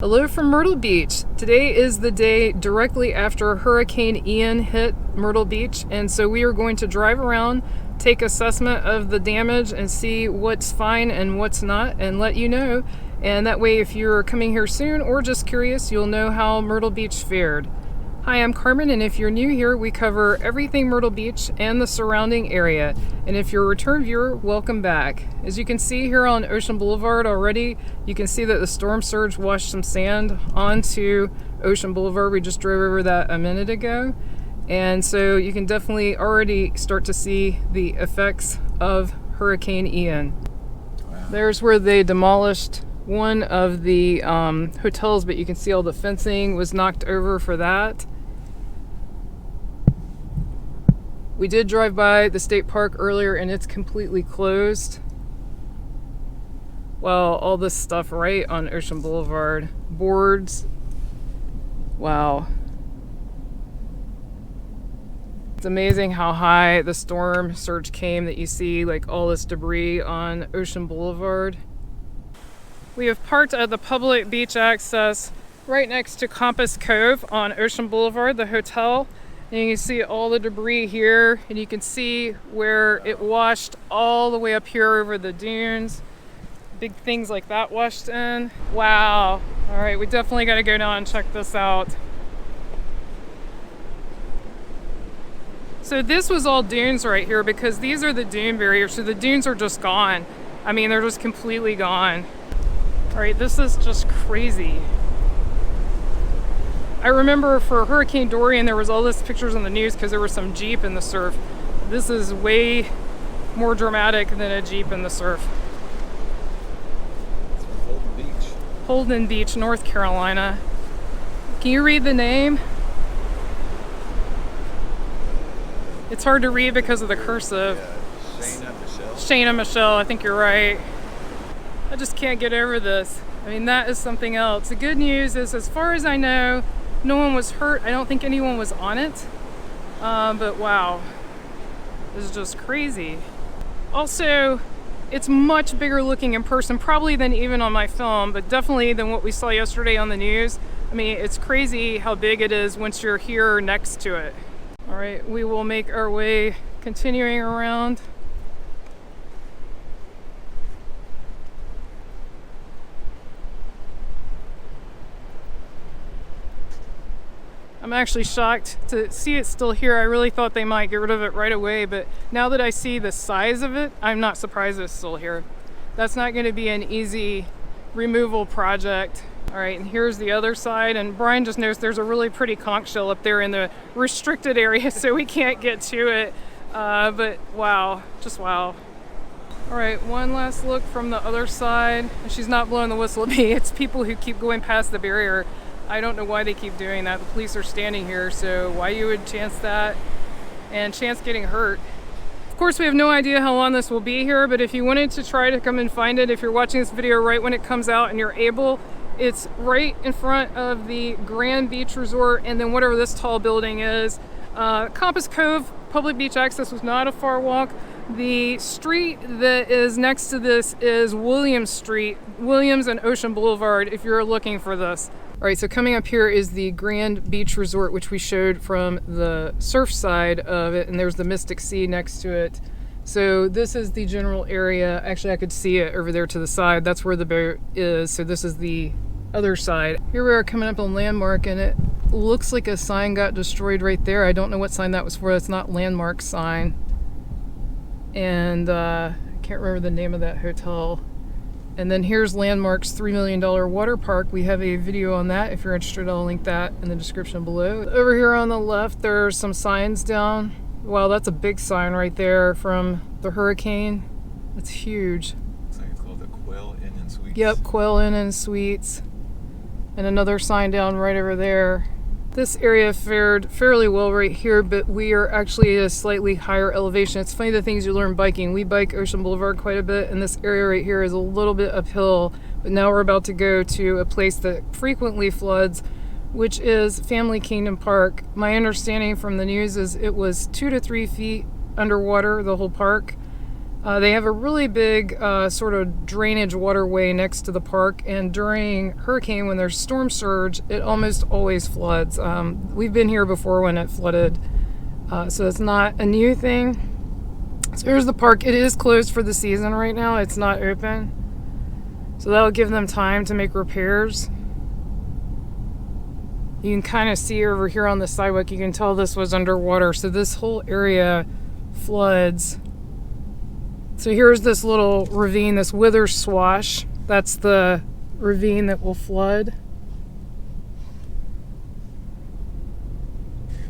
Hello from Myrtle Beach. Today is the day directly after Hurricane Ian hit Myrtle Beach, and so we are going to drive around, take assessment of the damage and see what's fine and what's not, and let you know. And that way, if you're coming here soon or just curious, you'll know how Myrtle Beach fared. Hi, I'm Carmen, and if you're new here, we cover everything Myrtle Beach and the surrounding area. And if you're a return viewer, welcome back. As you can see here on Ocean Boulevard already, you can see that the storm surge washed some sand onto Ocean Boulevard. We just drove over that a minute ago. And so you can definitely already start to see the effects of Hurricane Ian. Wow. There's where they demolished one of the hotels, but you can see all the fencing was knocked over for that. We did drive by the state park earlier and it's completely closed. Well, all this stuff right on Ocean Boulevard. Boards. Wow. It's amazing how high the storm surge came that you see like all this debris on Ocean Boulevard. We have parked at the public beach access right next to Compass Cove on Ocean Boulevard, the hotel. And you can see all the debris here, and you can see where it washed all the way up here over the dunes. Big things like that washed in. Wow. All right, we definitely got to go down and check this out. So this was all dunes right here because these are the dune barriers, so the dunes are just gone. I mean, they're just completely gone. All right, this is just crazy. I remember for Hurricane Dorian, there was all this pictures on the news because there was some Jeep in the surf. This is way more dramatic than a Jeep in the surf. It's from Holden Beach. Holden Beach, North Carolina. Can you read the name? It's hard to read because of the cursive. Yeah, Shayna Michelle. Shayna Michelle, I think you're right. I just can't get over this. I mean, that is something else. The good news is, as far as I know, no one was hurt. I don't think anyone was on it. But wow, this is just crazy. Also, it's much bigger looking in person, probably than even on my film, but definitely than what we saw yesterday on the news. I mean, it's crazy how big it is once you're here next to it. All right, we will make our way continuing around. I'm actually shocked to see it still here. I really thought they might get rid of it right away, but now that I see the size of it, I'm not surprised it's still here. That's not going to be an easy removal project. All right, and here's the other side, and Brian just noticed there's a really pretty conch shell up there in the restricted area, so we can't get to it. But wow, just wow. All right, one last look from the other side. She's not blowing the whistle at me. It's people who keep going past the barrier. I don't know why they keep doing that. The police are standing here, so why you would chance that and chance getting hurt. Of course, we have no idea how long this will be here, but if you wanted to try to come and find it, if you're watching this video right when it comes out and you're able, it's right in front of the Grand Beach Resort and then whatever this tall building is. Compass Cove public beach access was not a far walk. The street that is next to this is Williams Street, Williams and Ocean Boulevard, if you're looking for this. All right, so coming up here is the Grand Beach Resort, which we showed from the surf side of it, and there's the Mystic Sea next to it. So this is the general area. Actually, I could see it over there to the side. That's where the boat is, so this is the other side. Here we are coming up on Landmark, and it looks like a sign got destroyed right there. I don't know what sign that was for. That's not Landmark sign. And I can't remember the name of that hotel. And then here's Landmark's $3 million water park. We have a video on that. If you're interested, I'll link that in the description below. Over here on the left, there's some signs down. Wow, that's a big sign right there from the hurricane. It's huge. Looks like it's called the Quail Inn and Suites. Yep, Quail Inn and Suites. And another sign down right over there. This area fared fairly well right here, but we are actually at a slightly higher elevation. It's funny the things you learn biking. We bike Ocean Boulevard quite a bit, and this area right here is a little bit uphill, but now we're about to go to a place that frequently floods, which is Family Kingdom Park. My understanding from the news is it was 2 to 3 feet underwater, the whole park. They have a really big sort of drainage waterway next to the park, and during hurricane, when there's storm surge, it almost always floods. We've been here before when it flooded, so it's not a new thing. So here's the park. It is closed for the season right now. It's not open. So that'll give them time to make repairs. You can kind of see over here on the sidewalk, you can tell this was underwater. So this whole area floods. So here's this little ravine, this wither swash. That's the ravine that will flood.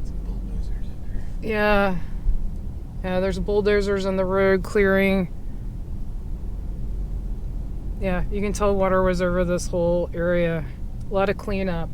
Some bulldozers in there. Yeah. Yeah, there's bulldozers in the road clearing. Yeah, you can tell water was over this whole area. A lot of cleanup.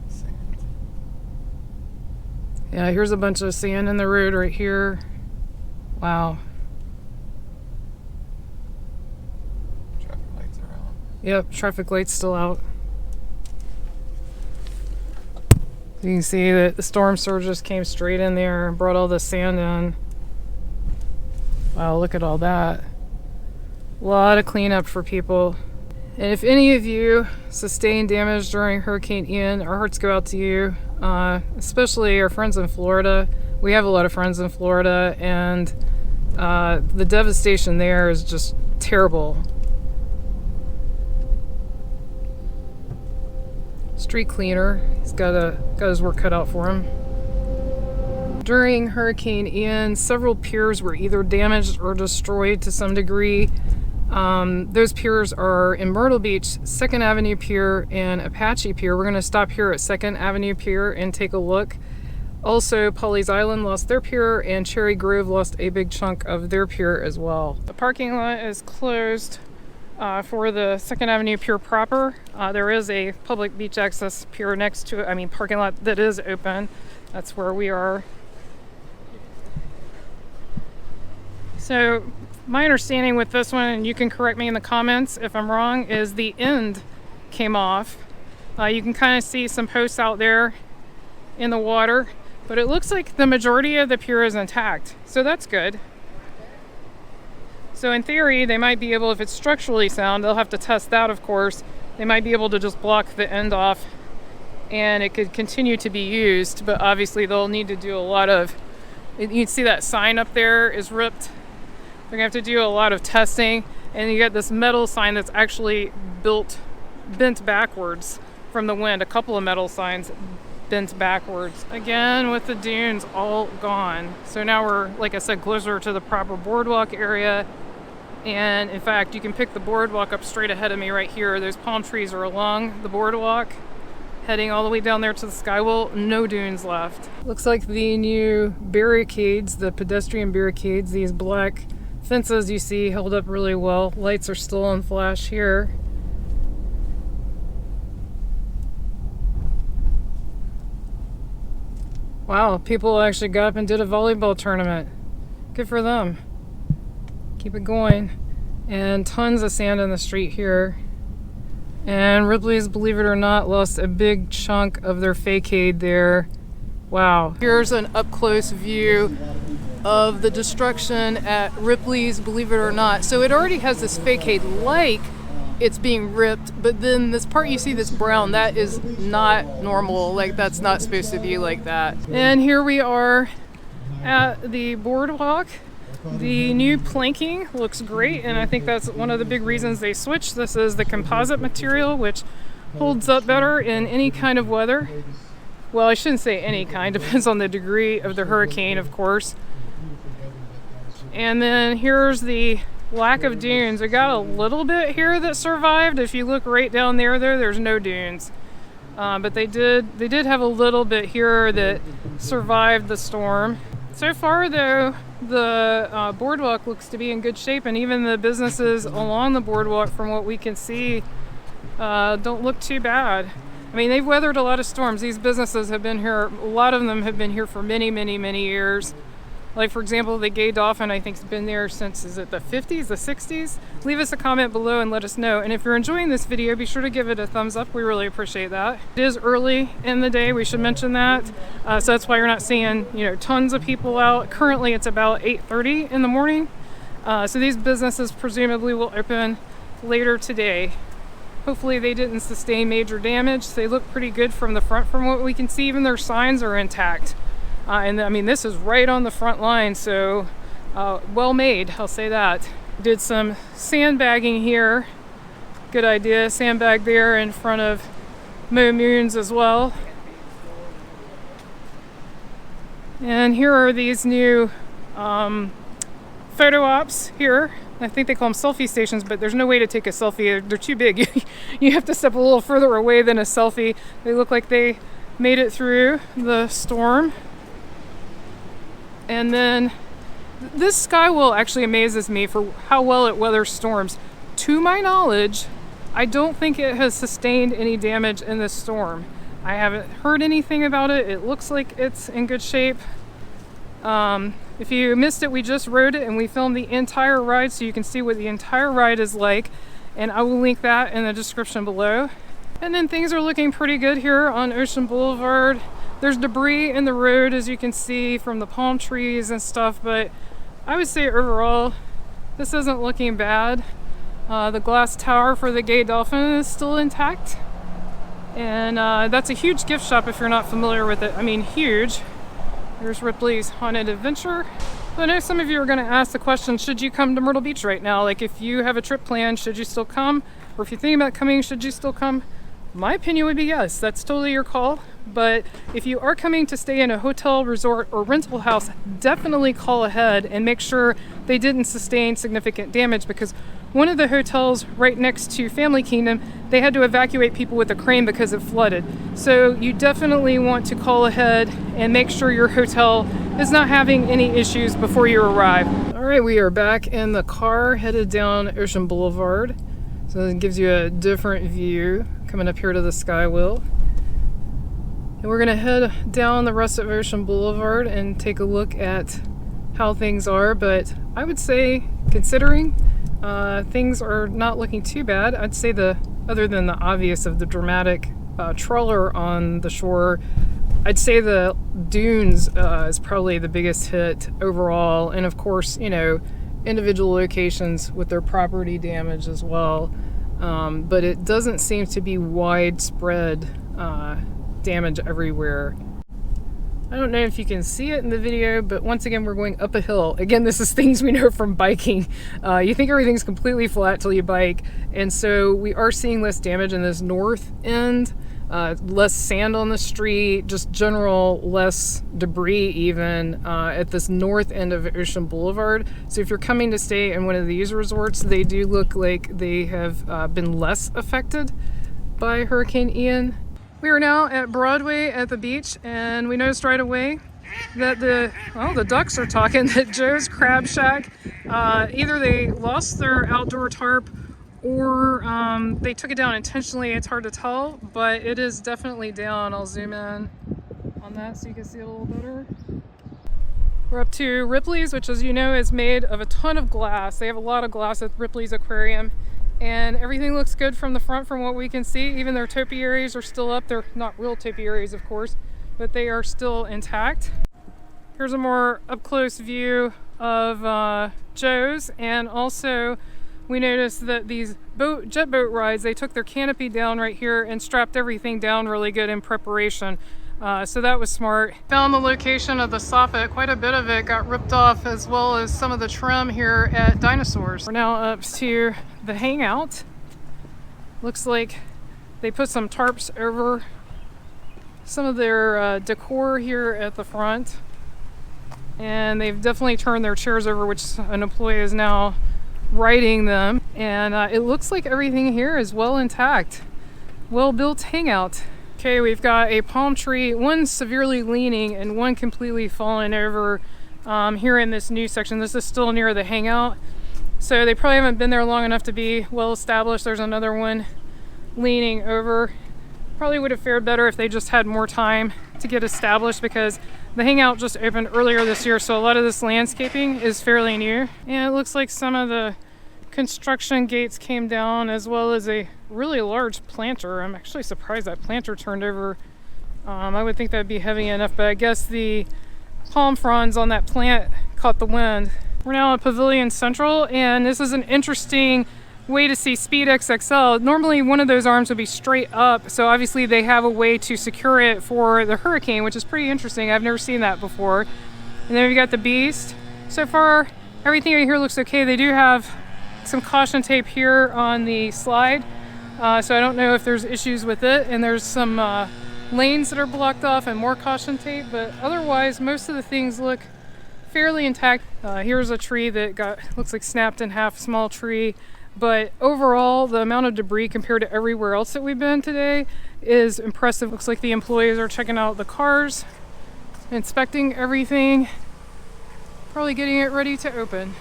Sand. Yeah, here's a bunch of sand in the road right here. Wow. Traffic lights are on. Yep, traffic light's still out. You can see that the storm surge just came straight in there and brought all the sand in. Wow, look at all that. A lot of cleanup for people. And if any of you sustained damage during Hurricane Ian, our hearts go out to you, especially our friends in Florida. We have a lot of friends in Florida, and the devastation there is just terrible. Street cleaner, he's got his work cut out for him. During Hurricane Ian, several piers were either damaged or destroyed to some degree. Those piers are in Myrtle Beach, 2nd Avenue Pier and Apache Pier. We're going to stop here at 2nd Avenue Pier and take a look. Also, Pawleys Island lost their pier, and Cherry Grove lost a big chunk of their pier as well. The parking lot is closed for the 2nd Avenue Pier proper. There is a public beach access pier next to it, parking lot that is open. That's where we are. So, my understanding with this one, and you can correct me in the comments if I'm wrong, is the end came off. You can kind of see some posts out there in the water, but it looks like the majority of the pier is intact. So that's good. So in theory, they might be able, if it's structurally sound, they'll have to test that, of course. They might be able to just block the end off and it could continue to be used, but obviously they'll need to do a lot of, you can see that sign up there is ripped. They're gonna have to do a lot of testing, and you get this metal sign that's actually bent backwards from the wind. A couple of metal signs bent backwards. Again, with the dunes all gone. So now we're, like I said, closer to the proper boardwalk area. And in fact, you can pick the boardwalk up straight ahead of me right here. Those palm trees are along the boardwalk, heading all the way down there to the skywall. No dunes left. Looks like the new barricades, the pedestrian barricades, these black fences you see held up really well. Lights are still on flash here. Wow, people actually got up and did a volleyball tournament. Good for them. Keep it going. And tons of sand in the street here. And Ripley's, believe it or not, lost a big chunk of their facade there. Wow. Here's an up-close view of the destruction at Ripley's, believe it or not. So it already has this facade like it's being ripped, but then this part you see, this brown, that is not normal. Like, that's not supposed to be like that. And here we are at the boardwalk. The new planking looks great, and I think that's one of the big reasons they switched. This is the composite material, which holds up better in any kind of weather. Well, I shouldn't say any kind, depends on the degree of the hurricane, of course. And then here's the lack of dunes. We got a little bit here that survived. If you look right down there, there's no dunes. But they did have a little bit here that survived the storm. So far, though, the boardwalk looks to be in good shape, and even the businesses along the boardwalk, from what we can see, don't look too bad. I mean, they've weathered a lot of storms. These businesses have been here, a lot of them have been here for many, many, many years. Like, for example, the Gay Dolphin, I think, has been there since, is it the 50s, the 60s? Leave us a comment below and let us know. And if you're enjoying this video, be sure to give it a thumbs up. We really appreciate that. It is early in the day, we should mention that. So that's why you're not seeing, tons of people out. Currently, it's about 8:30 in the morning. So these businesses presumably will open later today. Hopefully they didn't sustain major damage. They look pretty good from the front from what we can see. Even their signs are intact. And I mean, this is right on the front line, so well made, I'll say that. Did some sandbagging here. Good idea, sandbag there in front of Mo Moons as well. And here are these new photo ops here. I think they call them selfie stations, but there's no way to take a selfie. They're too big. You have to step a little further away than a selfie. They look like they made it through the storm. And then this skywheel actually amazes me for how well it weathers storms. To my knowledge, I don't think it has sustained any damage in this storm. I haven't heard anything about it. It looks like it's in good shape. If you missed it, we just rode it and we filmed the entire ride so you can see what the entire ride is like. And I will link that in the description below. And then things are looking pretty good here on Ocean Boulevard. There's debris in the road, as you can see, from the palm trees and stuff, but I would say overall, this isn't looking bad. The glass tower for the Gay Dolphin is still intact. And that's a huge gift shop if you're not familiar with it. I mean, huge. There's Ripley's Haunted Adventure. So I know some of you are going to ask the question, should you come to Myrtle Beach right now? Like, if you have a trip planned, should you still come? Or if you're thinking about coming, should you still come? My opinion would be yes. That's totally your call. But if you are coming to stay in a hotel, resort, or rental house, definitely call ahead and make sure they didn't sustain significant damage, because one of the hotels right next to Family Kingdom, they had to evacuate people with a crane because it flooded. So you definitely want to call ahead and make sure your hotel is not having any issues before you arrive. All right, we are back in the car headed down Ocean Boulevard. So it gives you a different view coming up here to the skywheel. And we're gonna head down the rest of Ocean Boulevard and take a look at how things are. But I would say, considering things are not looking too bad, I'd say other than the obvious of the dramatic trawler on the shore, I'd say the dunes is probably the biggest hit overall. And of course, individual locations with their property damage as well. But it doesn't seem to be widespread damage everywhere. I don't know if you can see it in the video, but once again, we're going up a hill. Again, this is things we know from biking. You think everything's completely flat till you bike. And so we are seeing less damage in this north end, less sand on the street, just general less debris even at this north end of Ocean Boulevard. So if you're coming to stay in one of these resorts, they do look like they have been less affected by Hurricane Ian. We are now at Broadway at the beach, and we noticed right away that the ducks are talking that Joe's Crab Shack, either they lost their outdoor tarp or they took it down intentionally. It's hard to tell, but it is definitely down. I'll zoom in on that so you can see it a little better. We're up to Ripley's, which, as you know, is made of a ton of glass. They have a lot of glass at Ripley's Aquarium. And everything looks good from the front from what we can see. Even their topiaries are still up. They're not real topiaries, of course, but they are still intact. Here's a more up-close view of Joe's. And also, we noticed that these jet boat rides, they took their canopy down right here and strapped everything down really good in preparation. So that was smart. Found the location of the soffit. Quite a bit of it got ripped off, as well as some of the trim here at Dinosaurs. We're now up to the hangout. Looks like they put some tarps over some of their decor here at the front. And they've definitely turned their chairs over, which an employee is now righting them. And it looks like everything here is well intact. Well-built hangout. Okay, we've got a palm tree, one severely leaning and one completely fallen over here in this new section. This is still near the hangout. So they probably haven't been there long enough to be well established. There's another one leaning over. Probably would have fared better if they just had more time to get established, because The Hangout just opened earlier this year, so a lot of this landscaping is fairly new. And it looks like some of the construction gates came down, as well as a really large planter. I'm actually surprised that planter turned over. I would think that'd be heavy enough, but I guess the palm fronds on that plant caught the wind. We're now at Pavilion Central, and this is an interesting way to see Speed XXL. Normally one of those arms would be straight up, so obviously they have a way to secure it for the Hurricane, which is pretty interesting. I've never seen that before. And then we've got the Beast. So far everything right here looks okay. They do have some caution tape here on the slide, so I don't know if there's issues with it. And there's some lanes that are blocked off and more caution tape, but otherwise most of the things look fairly intact. Here's a tree that looks like snapped in half, small tree, but overall the amount of debris compared to everywhere else that we've been today is impressive. Looks like the employees are checking out the cars, inspecting everything, probably getting it ready to open.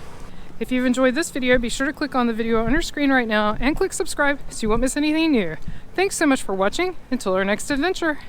If you've enjoyed this video, be sure to click on the video on your screen right now and click subscribe so you won't miss anything new. Thanks so much for watching. Until our next adventure.